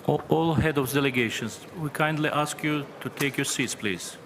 All head of delegations, we kindly ask you to take your seats, please.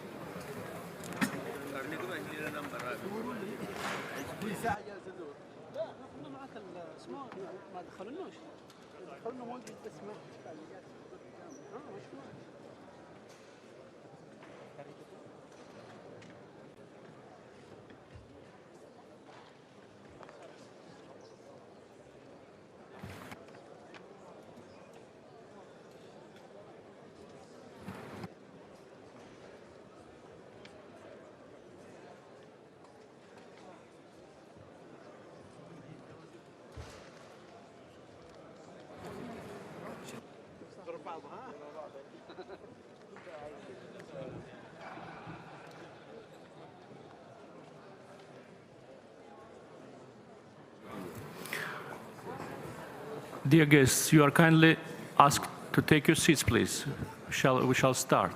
Dear guests, you are kindly asked to take your seats, please. We shall start.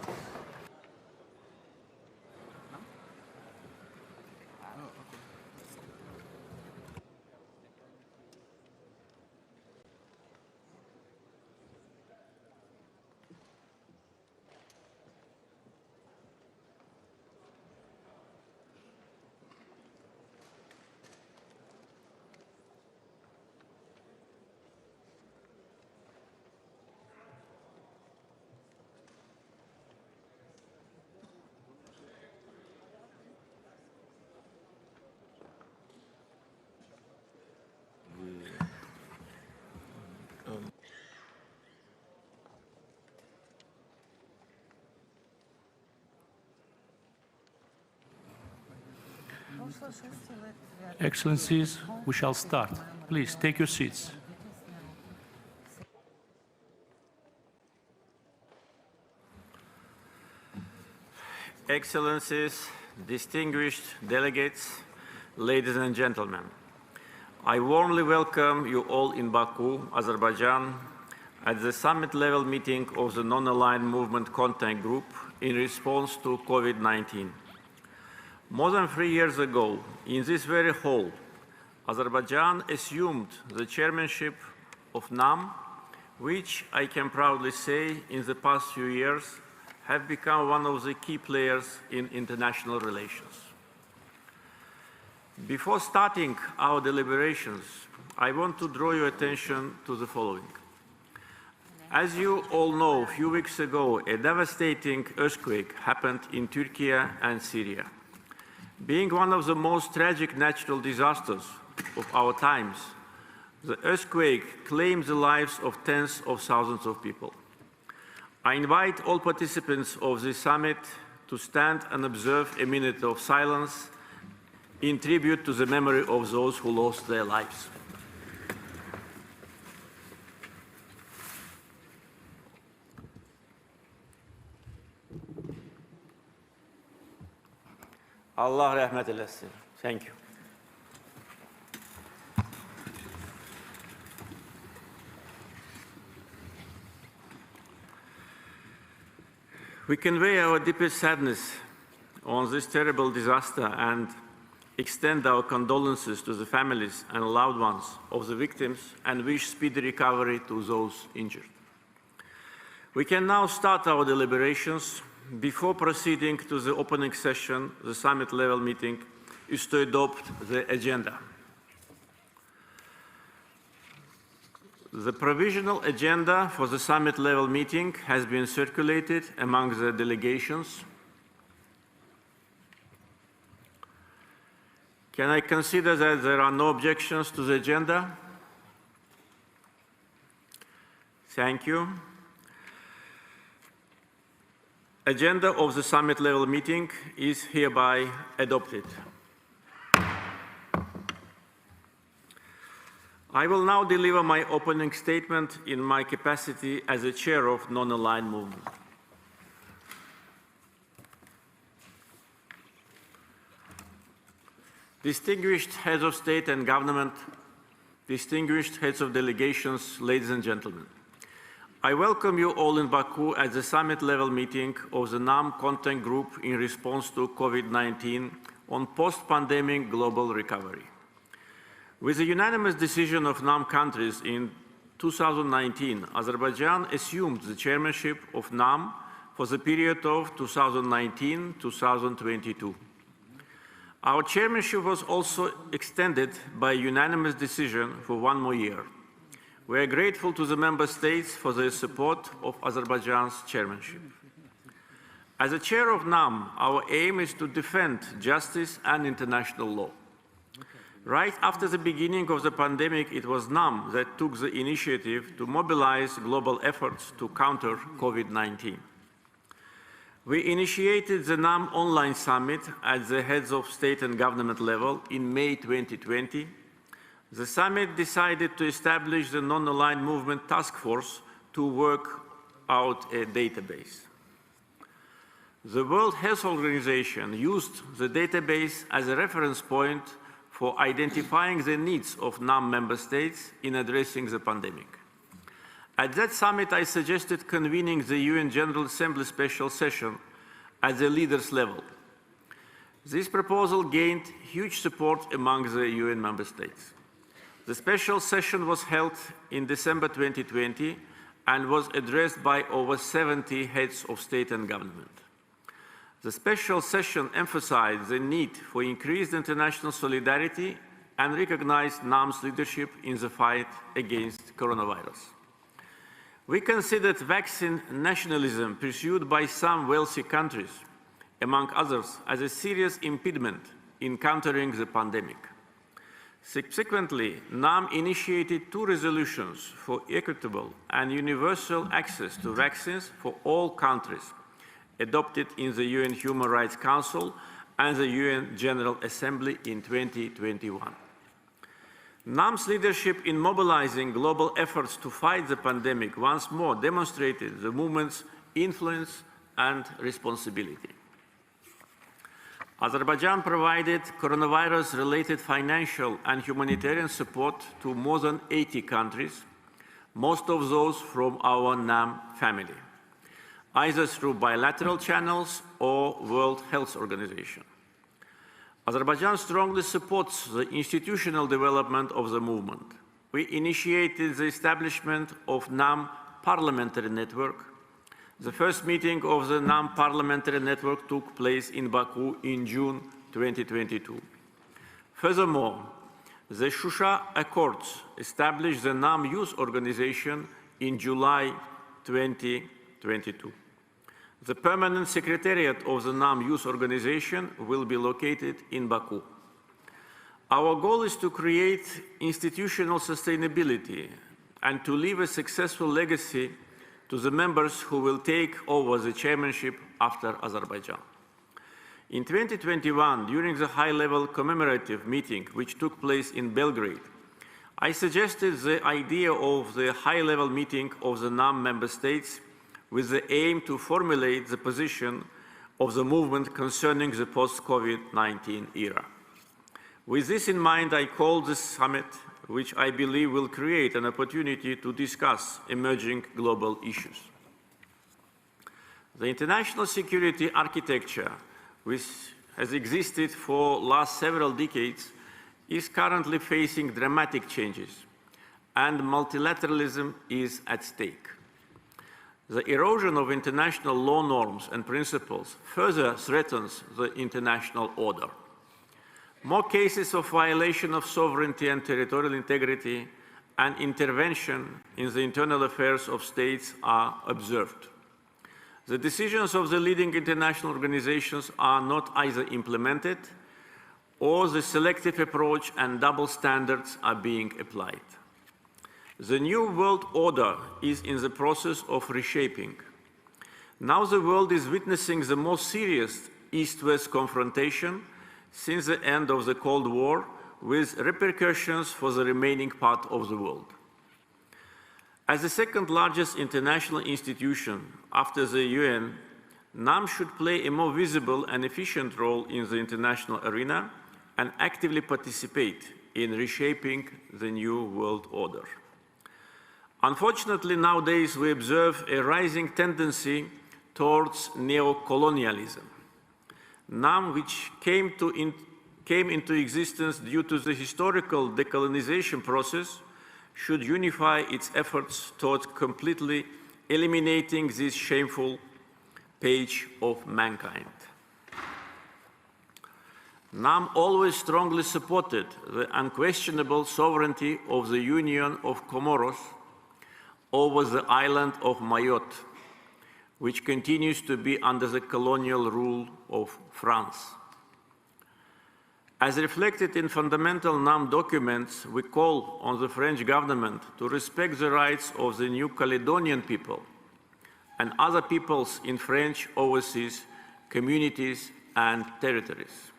Excellencies, we shall start. Please take your seats. Excellencies, distinguished delegates, ladies and gentlemen, I warmly welcome you all in Baku, Azerbaijan, at the summit-level meeting of the Non-Aligned Movement Contact Group in response to COVID-19. More than 3 years ago, in this very hall, Azerbaijan assumed the chairmanship of NAM, which I can proudly say in the past few years have become one of the key players in international relations. Before starting our deliberations, I want to draw your attention to the following. As you all know, a few weeks ago, a devastating earthquake happened in Turkey and Syria. Being one of the most tragic natural disasters of our times, the earthquake claimed the lives of tens of thousands of people. I invite all participants of this summit to stand and observe a minute of silence in tribute to the memory of those who lost their lives. Allah rahmet eylesin. Thank you. We convey our deepest sadness on this terrible disaster and extend our condolences to the families and loved ones of the victims and wish speedy recovery to those injured. We can now start our deliberations. Before proceeding to the opening session, the summit-level meeting is to adopt the agenda. The provisional agenda for the summit-level meeting has been circulated among the delegations. Can I consider that there are no objections to the agenda? Thank you. Agenda of the summit-level meeting is hereby adopted. I will now deliver my opening statement in my capacity as a chair of Non-Aligned Movement. Distinguished heads of state and government, distinguished heads of delegations, ladies and gentlemen, I welcome you all in Baku at the summit-level meeting of the NAM Contact Group in response to COVID-19 on post-pandemic global recovery. With the unanimous decision of NAM countries in 2019, Azerbaijan assumed the chairmanship of NAM for the period of 2019-2022. Our chairmanship was also extended by unanimous decision for 1 more year. We are grateful to the member states for their support of Azerbaijan's chairmanship. As a chair of NAM, our aim is to defend justice and international law. Right after the beginning of the pandemic, it was NAM that took the initiative to mobilize global efforts to counter COVID-19. We initiated the NAM online summit at the heads of state and government level in May 2020. The summit decided to establish the non-aligned movement task force to work out a database. The World Health Organization used the database as a reference point for identifying the needs of NAM member states in addressing the pandemic. At that summit, I suggested convening the UN General Assembly special session at the leaders' level. This proposal gained huge support among the UN member states. The special session was held in December 2020 and was addressed by over 70 heads of state and government. The special session emphasized the need for increased international solidarity and recognized NAM's leadership in the fight against coronavirus. We considered vaccine nationalism pursued by some wealthy countries, among others, as a serious impediment in countering the pandemic. Subsequently, NAM initiated 2 resolutions for equitable and universal access to vaccines for all countries, adopted in the UN Human Rights Council and the UN General Assembly in 2021. NAM's leadership in mobilizing global efforts to fight the pandemic once more demonstrated the movement's influence and responsibility. Azerbaijan provided coronavirus-related financial and humanitarian support to more than 80 countries, most of those from our NAM family, either through bilateral channels or World Health Organization. Azerbaijan strongly supports the institutional development of the movement. We initiated the establishment of NAM Parliamentary Network. The first meeting of the NAM Parliamentary Network took place in Baku in June 2022. Furthermore, the Shusha Accords established the NAM Youth Organization in July 2022. The permanent secretariat of the NAM Youth Organization will be located in Baku. Our goal is to create institutional sustainability and to leave a successful legacy to the members who will take over the chairmanship after Azerbaijan. In 2021, during the high-level commemorative meeting which took place in Belgrade, I suggested the idea of the high-level meeting of the NAM member states with the aim to formulate the position of the movement concerning the post-COVID-19 era. With this in mind, I called this summit, which I believe will create an opportunity to discuss emerging global issues. The international security architecture, which has existed for the last several decades, is currently facing dramatic changes, and multilateralism is at stake. The erosion of international law norms and principles further threatens the international order. More cases of violation of sovereignty and territorial integrity and intervention in the internal affairs of states are observed. The decisions of the leading international organizations are not either implemented or the selective approach and double standards are being applied. The new world order is in the process of reshaping. Now the world is witnessing the most serious East-West confrontation since the end of the Cold War, with repercussions for the remaining part of the world. As the second largest international institution after the UN, NAM should play a more visible and efficient role in the international arena and actively participate in reshaping the new world order. Unfortunately, nowadays we observe a rising tendency towards neo-colonialism. NAM, which came into existence due to the historical decolonization process, should unify its efforts towards completely eliminating this shameful page of mankind. NAM always strongly supported the unquestionable sovereignty of the Union of Comoros over the island of Mayotte, which continues to be under the colonial rule of France. As reflected in fundamental NAM documents, we call on the French government to respect the rights of the New Caledonian people and other peoples in French overseas communities and territories.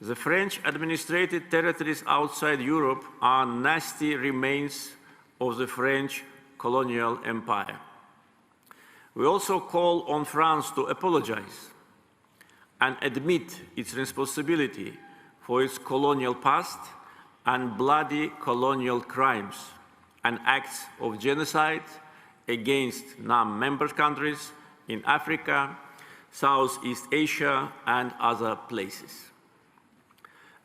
The French-administrated territories outside Europe are nasty remains of the French colonial empire. We also call on France to apologize and admit its responsibility for its colonial past and bloody colonial crimes and acts of genocide against NAM member countries in Africa, Southeast Asia, and other places.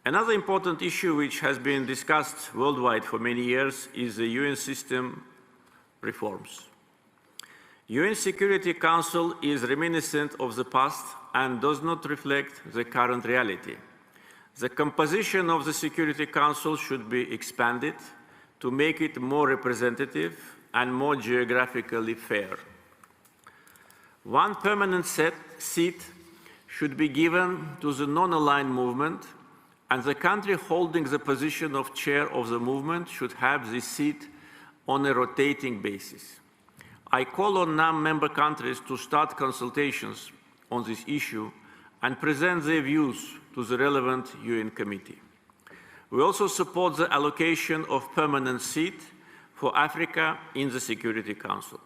Another important issue which has been discussed worldwide for many years is the UN system reforms. UN Security Council is reminiscent of the past and does not reflect the current reality. The composition of the Security Council should be expanded to make it more representative and more geographically fair. One permanent seat should be given to the non-aligned movement, and the country holding the position of chair of the movement should have this seat on a rotating basis. I call on NAM member countries to start consultations on this issue and present their views to the relevant UN committee. We also support the allocation of permanent seat for Africa in the Security Council.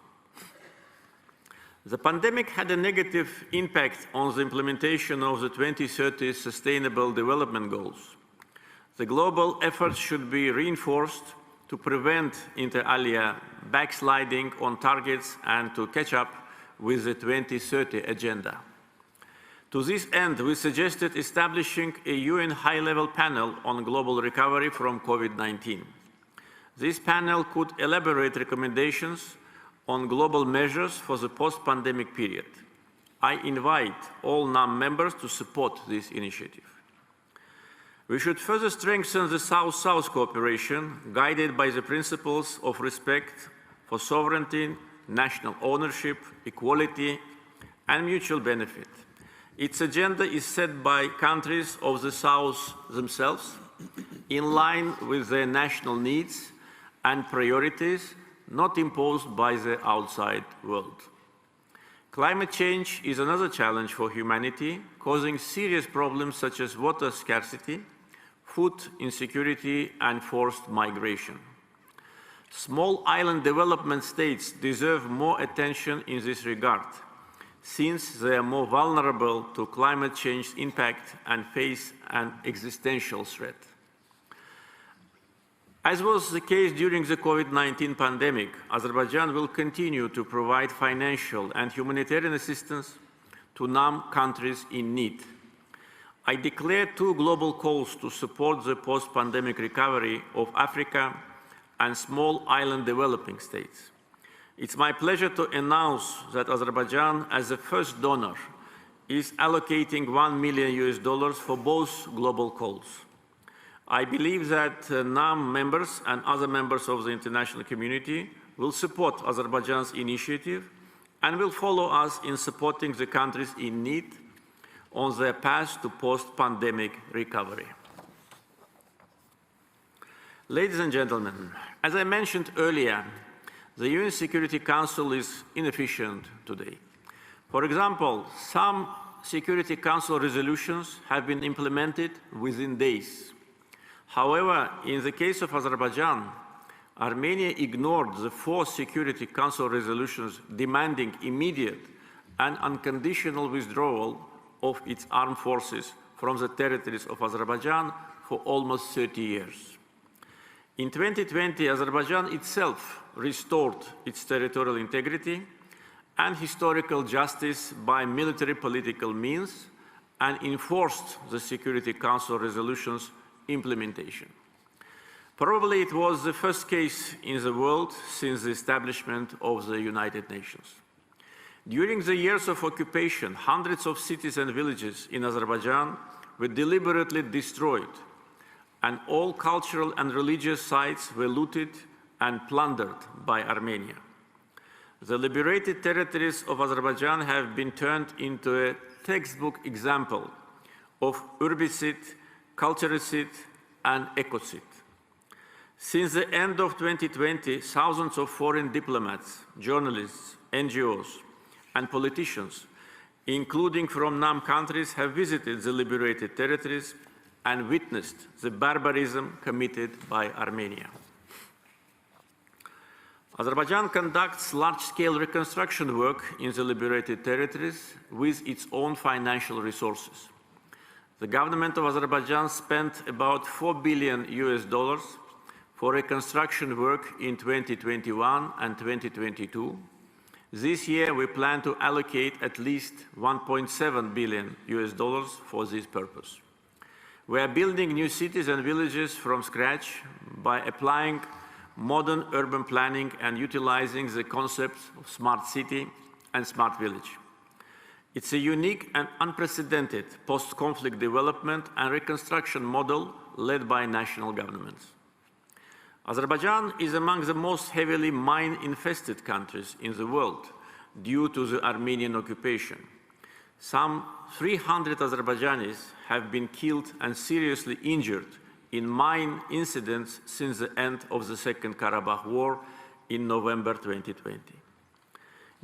The pandemic had a negative impact on the implementation of the 2030 Sustainable Development Goals. The global efforts should be reinforced to prevent inter alia backsliding on targets and to catch up with the 2030 agenda. To this end, we suggested establishing a UN high-level panel on global recovery from COVID-19. This panel could elaborate recommendations on global measures for the post-pandemic period. I invite all NAM members to support this initiative. We should further strengthen the South-South cooperation, guided by the principles of respect for sovereignty, national ownership, equality, and mutual benefit. Its agenda is set by countries of the South themselves, in line with their national needs and priorities, not imposed by the outside world. Climate change is another challenge for humanity, causing serious problems such as water scarcity, food insecurity, and forced migration. Small island development states deserve more attention in this regard, since they are more vulnerable to climate change impact and face an existential threat. As was the case during the COVID-19 pandemic, Azerbaijan will continue to provide financial and humanitarian assistance to NAM countries in need. I declare two global calls to support the post-pandemic recovery of Africa and small island developing states. It's my pleasure to announce that Azerbaijan, as the first donor, is allocating $1 million for both global calls. I believe that NAM members and other members of the international community will support Azerbaijan's initiative and will follow us in supporting the countries in need on their path to post-pandemic recovery. Ladies and gentlemen, as I mentioned earlier, the UN Security Council is inefficient today. For example, some Security Council resolutions have been implemented within days. However, in the case of Azerbaijan, Armenia ignored the 4 Security Council resolutions demanding immediate and unconditional withdrawal of its armed forces from the territories of Azerbaijan for almost 30 years. In 2020, Azerbaijan itself restored its territorial integrity and historical justice by military political means and enforced the Security Council resolutions' implementation. Probably it was the first case in the world since the establishment of the United Nations. During the years of occupation, hundreds of cities and villages in Azerbaijan were deliberately destroyed, and all cultural and religious sites were looted and plundered by Armenia. The liberated territories of Azerbaijan have been turned into a textbook example of urbicide, culturicide, and ecocide. Since the end of 2020, thousands of foreign diplomats, journalists, NGOs, and politicians, including from NAM countries, have visited the liberated territories and witnessed the barbarism committed by Armenia. Azerbaijan conducts large-scale reconstruction work in the liberated territories with its own financial resources. The government of Azerbaijan spent about $4 billion for reconstruction work in 2021 and 2022. This year, we plan to allocate at least $1.7 billion for this purpose. We are building new cities and villages from scratch by applying modern urban planning and utilizing the concepts of smart city and smart village. It's a unique and unprecedented post-conflict development and reconstruction model led by national governments. Azerbaijan is among the most heavily mine-infested countries in the world due to the Armenian occupation. Some 300 Azerbaijanis have been killed and seriously injured in mine incidents since the end of the Second Karabakh War in November 2020.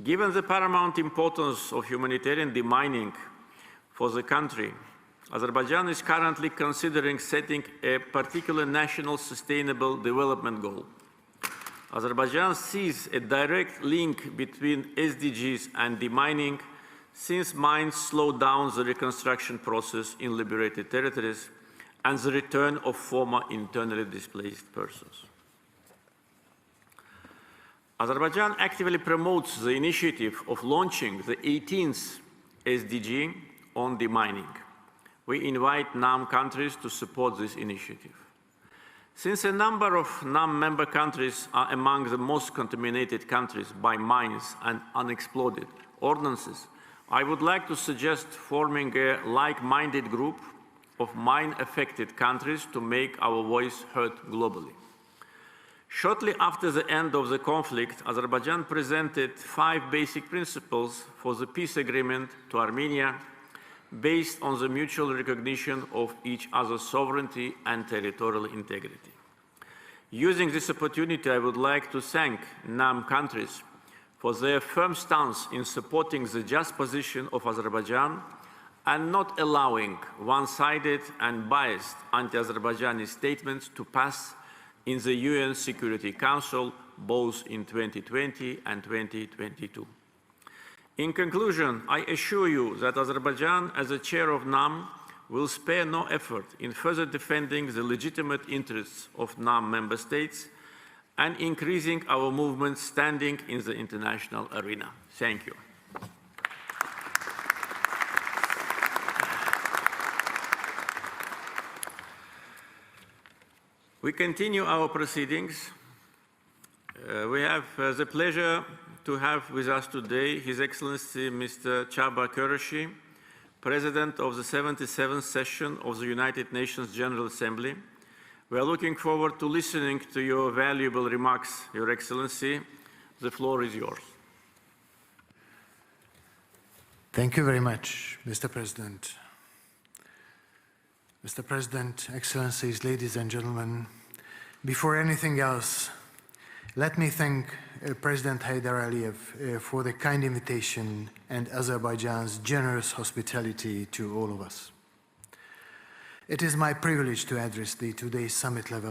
Given the paramount importance of humanitarian demining for the country, Azerbaijan is currently considering setting a particular national sustainable development goal. Azerbaijan sees a direct link between SDGs and demining, since mines slow down the reconstruction process in liberated territories and the return of former internally displaced persons. Azerbaijan actively promotes the initiative of launching the 18th SDG on demining. We invite NAM countries to support this initiative. Since a number of NAM member countries are among the most contaminated countries by mines and unexploded ordnances, I would like to suggest forming a like-minded group of mine-affected countries to make our voice heard globally. Shortly after the end of the conflict, Azerbaijan presented 5 basic principles for the peace agreement to Armenia, based on the mutual recognition of each other's sovereignty and territorial integrity. Using this opportunity, I would like to thank NAM countries for their firm stance in supporting the just position of Azerbaijan and not allowing one-sided and biased anti-Azerbaijani statements to pass in the UN Security Council, both in 2020 and 2022. In conclusion, I assure you that Azerbaijan, as a chair of NAM, will spare no effort in further defending the legitimate interests of NAM member states and increasing our movement's standing in the international arena. Thank you. We continue our proceedings. We have the pleasure to have with us today His Excellency Mr. Csaba Kőrösi, President of the 77th session of the United Nations General Assembly. We are looking forward to listening to your valuable remarks, Your Excellency. The floor is yours. Thank you very much, Mr. President. Mr. President, Excellencies, ladies and gentlemen, before anything else, let me thank President Heydar Aliyev for the kind invitation and Azerbaijan's generous hospitality to all of us. It is my privilege to address the today's summit level